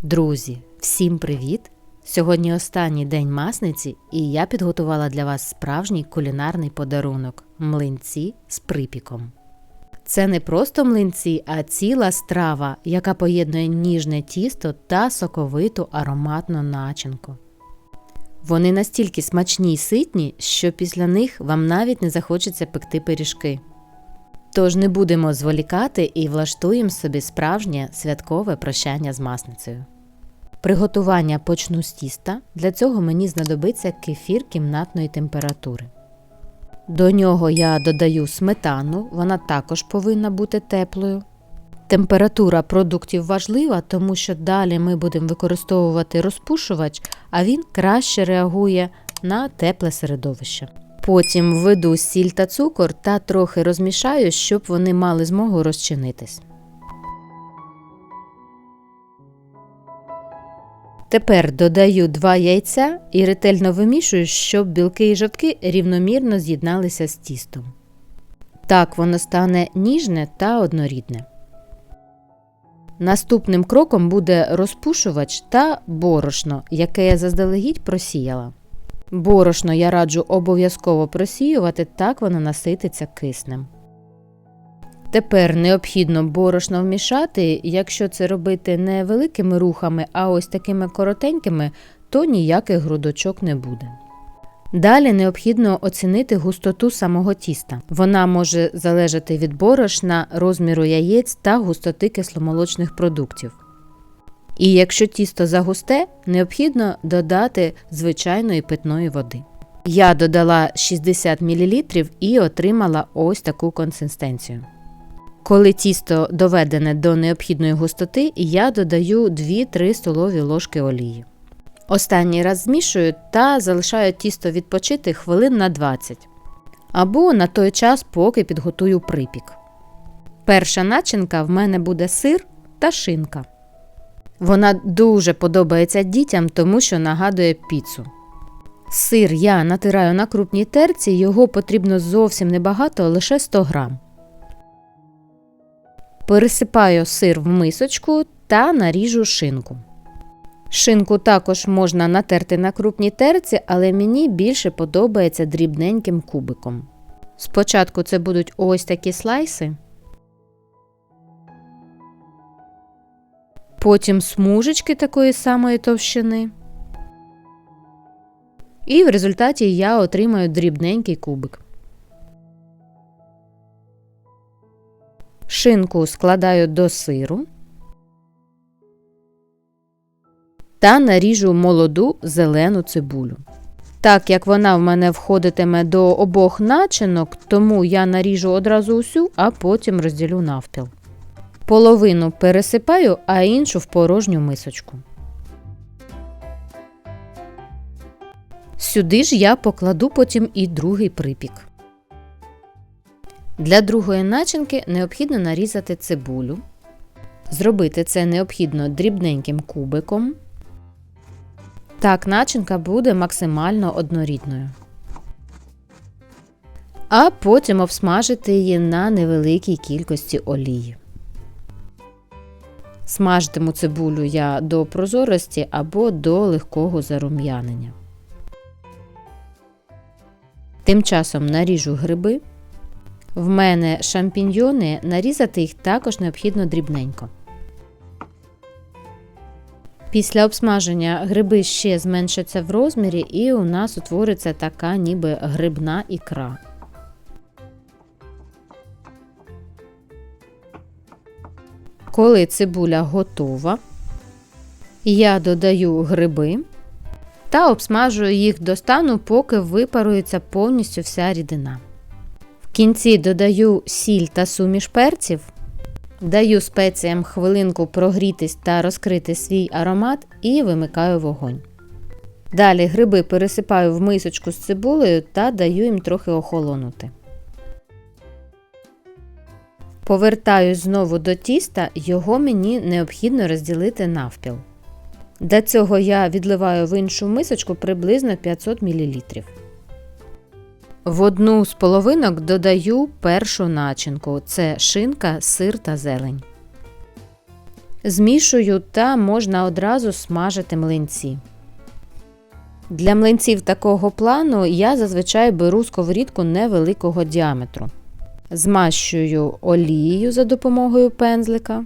Друзі, всім привіт! Сьогодні останній день Масниці, і я підготувала для вас справжній кулінарний подарунок – млинці з припіком. Це не просто млинці, а ціла страва, яка поєднує ніжне тісто та соковиту ароматну начинку. Вони настільки смачні й ситні, що після них вам навіть не захочеться пекти пиріжки. Тож не будемо зволікати і влаштуємо собі справжнє святкове прощання з Масницею. Приготування почну з тіста. Для цього мені знадобиться кефір кімнатної температури. До нього я додаю сметану, вона також повинна бути теплою. Температура продуктів важлива, тому що далі ми будемо використовувати розпушувач, а він краще реагує на тепле середовище. Потім введу сіль та цукор та трохи розмішаю, щоб вони мали змогу розчинитись. Тепер додаю 2 яйця і ретельно вимішую, щоб білки і жовтки рівномірно з'єдналися з тістом. Так воно стане ніжне та однорідне. Наступним кроком буде розпушувач та борошно, яке я заздалегідь просіяла. Борошно я раджу обов'язково просіювати, так воно насититься киснем. Тепер необхідно борошно вмішати, якщо це робити не великими рухами, а ось такими коротенькими, то ніяких грудочок не буде. Далі необхідно оцінити густоту самого тіста. Вона може залежати від борошна, розміру яєць та густоти кисломолочних продуктів. І якщо тісто загусте, необхідно додати звичайної питної води. Я додала 60 мл і отримала ось таку консистенцію. Коли тісто доведене до необхідної густоти, я додаю 2-3 столові ложки олії. Останній раз змішую та залишаю тісто відпочити хвилин на 20. Або на той час, поки підготую припік. Перша начинка в мене буде сир та шинка. Вона дуже подобається дітям, тому що нагадує піцу. Сир я натираю на крупній терці, його потрібно зовсім небагато, лише 100 грам. Пересипаю сир в мисочку та наріжу шинку. Шинку також можна натерти на крупній терці, але мені більше подобається дрібненьким кубиком. Спочатку це будуть ось такі слайси. Потім смужечки такої самої товщини. І в результаті я отримаю дрібненький кубик. Шинку складаю до сиру та наріжу молоду зелену цибулю. Так як вона в мене входитиме до обох начинок, тому я наріжу одразу усю, а потім розділю навпіл. Половину пересипаю, а іншу в порожню мисочку. Сюди ж я покладу потім і другий припік. Для другої начинки необхідно нарізати цибулю. Зробити це необхідно дрібненьким кубиком. Так начинка буде максимально однорідною. А потім обсмажити її на невеликій кількості олії. Смажитиму цибулю я до прозорості або до легкого зарум'янення. Тим часом наріжу гриби. В мене шампіньйони, нарізати їх також необхідно дрібненько. Після обсмаження гриби ще зменшаться в розмірі і у нас утвориться така ніби грибна ікра. Коли цибуля готова, я додаю гриби та обсмажую їх до стану, поки випарується повністю вся рідина. В кінці додаю сіль та суміш перців, даю спеціям хвилинку прогрітись та розкрити свій аромат і вимикаю вогонь. Далі гриби пересипаю в мисочку з цибулею та даю їм трохи охолонути. Повертаюсь знову до тіста, його мені необхідно розділити навпіл. Для цього я відливаю в іншу мисочку приблизно 500 мл. В одну з половинок додаю першу начинку – це шинка, сир та зелень. Змішую та можна одразу смажити млинці. Для млинців такого плану я зазвичай беру сковорідку невеликого діаметру. Змащую олією за допомогою пензлика,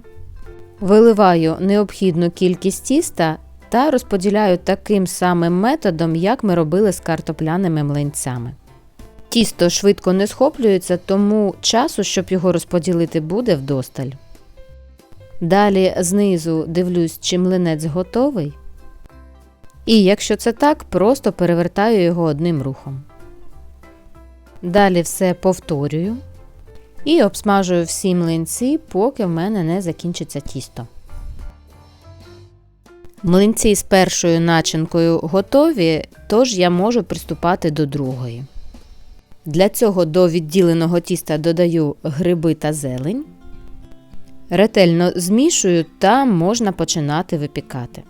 виливаю необхідну кількість тіста та розподіляю таким самим методом, як ми робили з картопляними млинцями. Тісто швидко не схоплюється, тому часу, щоб його розподілити, буде вдосталь. Далі знизу дивлюсь, чи млинець готовий. І якщо це так, просто перевертаю його одним рухом. Далі все повторюю і обсмажую всі млинці, поки в мене не закінчиться тісто. Млинці з першою начинкою готові, тож я можу приступати до другої. Для цього до відділеного тіста додаю гриби та зелень. Ретельно змішую та можна починати випікати.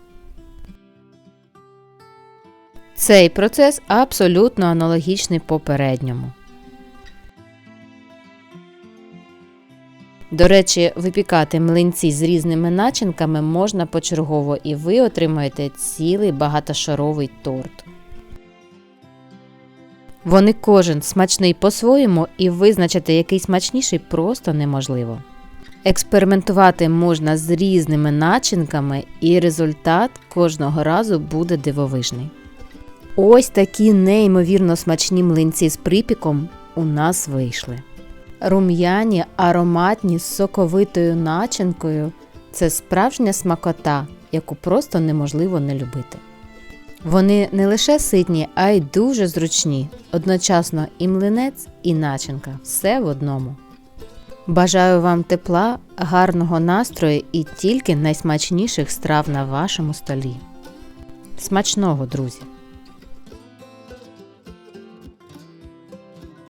Цей процес абсолютно аналогічний попередньому. До речі, випікати млинці з різними начинками можна почергово, і ви отримаєте цілий багатошаровий торт. Вони кожен смачний по-своєму, і визначити, який смачніший, просто неможливо. Експериментувати можна з різними начинками, і результат кожного разу буде дивовижний. Ось такі неймовірно смачні млинці з припіком у нас вийшли. Рум'яні, ароматні, з соковитою начинкою – це справжня смакота, яку просто неможливо не любити. Вони не лише ситні, а й дуже зручні. Одночасно і млинець, і начинка – все в одному. Бажаю вам тепла, гарного настрою і тільки найсмачніших страв на вашому столі. Смачного, друзі!